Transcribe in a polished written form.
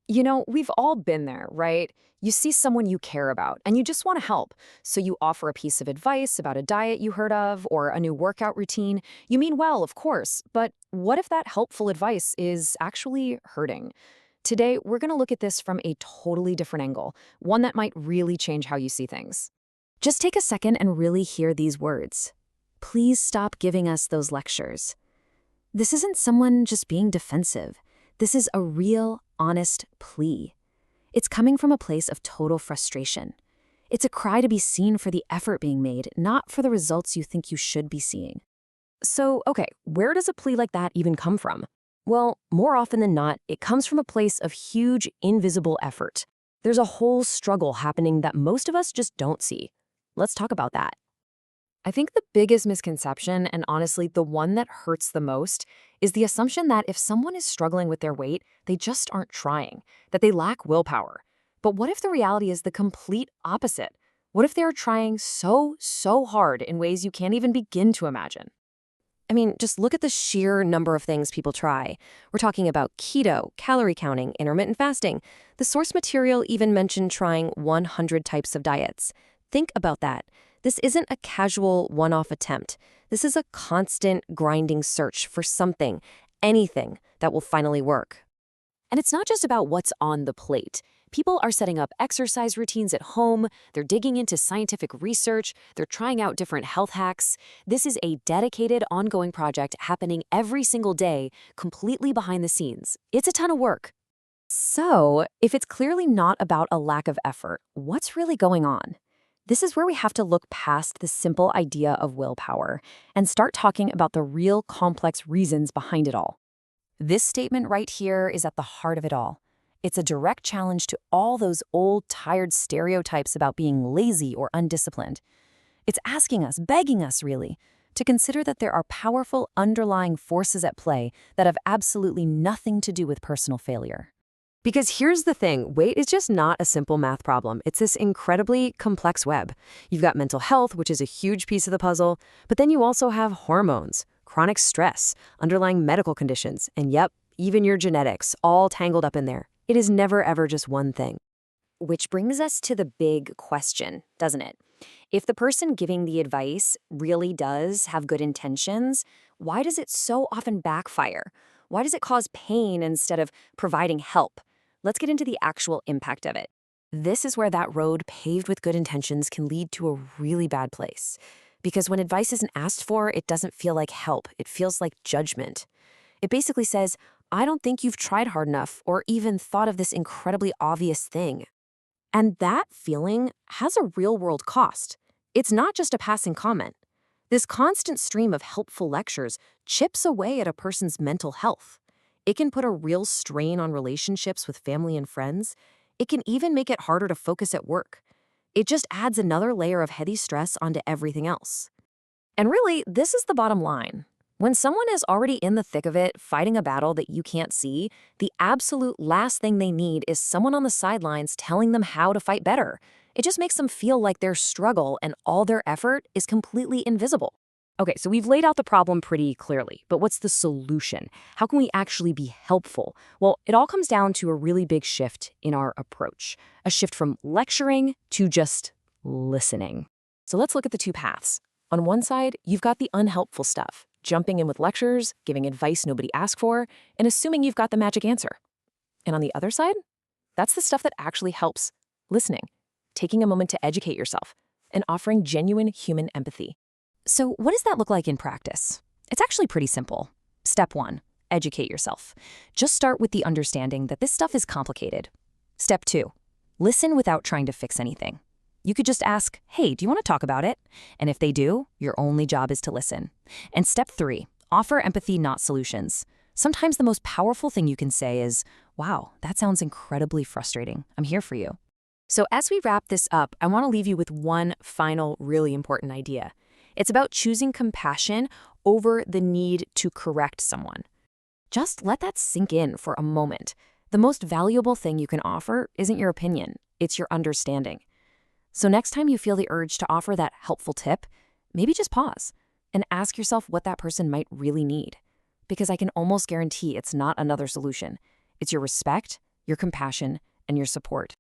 We've all been there, right? You see someone you care about and you just want to help. So you offer a piece of advice about a diet you heard of or a new workout routine. You mean well, of course, but what if that helpful advice is actually hurting? Today, we're going to look at this from a totally different angle, one that might really change how you see things. Just take a second and really hear these words. Please stop giving us those lectures. This isn't someone just being defensive. This is a real, honest plea. It's coming from a place of total frustration. It's a cry to be seen for the effort being made, not for the results you think you should be seeing. So, okay, where does a plea like that even come from? Well, more often than not, it comes from a place of huge, invisible effort. There's a whole struggle happening that most of us just don't see. Let's talk about that. I think the biggest misconception, and honestly the one that hurts the most, is the assumption that if someone is struggling with their weight, they just aren't trying, that they lack willpower. But what if the reality is the complete opposite? What if they're trying so hard in ways you can't even begin to imagine? I mean, just look at the sheer number of things people try. We're talking about keto, calorie counting, intermittent fasting. The source material even mentioned trying 100 types of diets. Think about that. This isn't a casual one-off attempt. This is a constant grinding search for something, anything that will finally work. And it's not just about what's on the plate. People are setting up exercise routines at home, they're digging into scientific research, they're trying out different health hacks. This is a dedicated, ongoing project happening every single day, completely behind the scenes. It's a ton of work. So, if it's clearly not about a lack of effort, what's really going on? This is where we have to look past the simple idea of willpower and start talking about the real complex reasons behind it all. This statement right here is at the heart of it all. It's a direct challenge to all those old, tired stereotypes about being lazy or undisciplined. It's asking us, begging us really, to consider that there are powerful underlying forces at play that have absolutely nothing to do with personal failure. Because here's the thing, weight is just not a simple math problem. It's this incredibly complex web. You've got mental health, which is a huge piece of the puzzle, but then you also have hormones, chronic stress, underlying medical conditions, and yep, even your genetics, all tangled up in there. It is never ever just one thing. Which brings us to the big question, doesn't it? If the person giving the advice really does have good intentions, why does it so often backfire? Why does it cause pain instead of providing help? Let's get into the actual impact of it. This is where that road paved with good intentions can lead to a really bad place. Because when advice isn't asked for, it doesn't feel like help. It feels like judgment. It basically says, I don't think you've tried hard enough or even thought of this incredibly obvious thing. And that feeling has a real-world cost. It's not just a passing comment. This constant stream of helpful lectures chips away at a person's mental health. It can put a real strain on relationships with family and friends. It can even make it harder to focus at work. It just adds another layer of heavy stress onto everything else. And really, this is the bottom line. When someone is already in the thick of it, fighting a battle that you can't see, the absolute last thing they need is someone on the sidelines telling them how to fight better. It just makes them feel like their struggle and all their effort is completely invisible. Okay, so we've laid out the problem pretty clearly, but what's the solution? How can we actually be helpful? Well, it all comes down to a really big shift in our approach, a shift from lecturing to just listening. So let's look at the two paths. On one side, you've got the unhelpful stuff, jumping in with lectures, giving advice nobody asked for, and assuming you've got the magic answer. And on the other side, that's the stuff that actually helps, listening, taking a moment to educate yourself, and offering genuine human empathy. So what does that look like in practice? It's actually pretty simple. Step 1, educate yourself. Just start with the understanding that this stuff is complicated. Step 2, listen without trying to fix anything. You could just ask, hey, do you want to talk about it? And if they do, your only job is to listen. And step 3, offer empathy, not solutions. Sometimes the most powerful thing you can say is, wow, that sounds incredibly frustrating. I'm here for you. So as we wrap this up, I want to leave you with one final really important idea. It's about choosing compassion over the need to correct someone. Just let that sink in for a moment. The most valuable thing you can offer isn't your opinion, it's your understanding. So next time you feel the urge to offer that helpful tip, maybe just pause and ask yourself what that person might really need. Because I can almost guarantee it's not another solution. It's your respect, your compassion, and your support.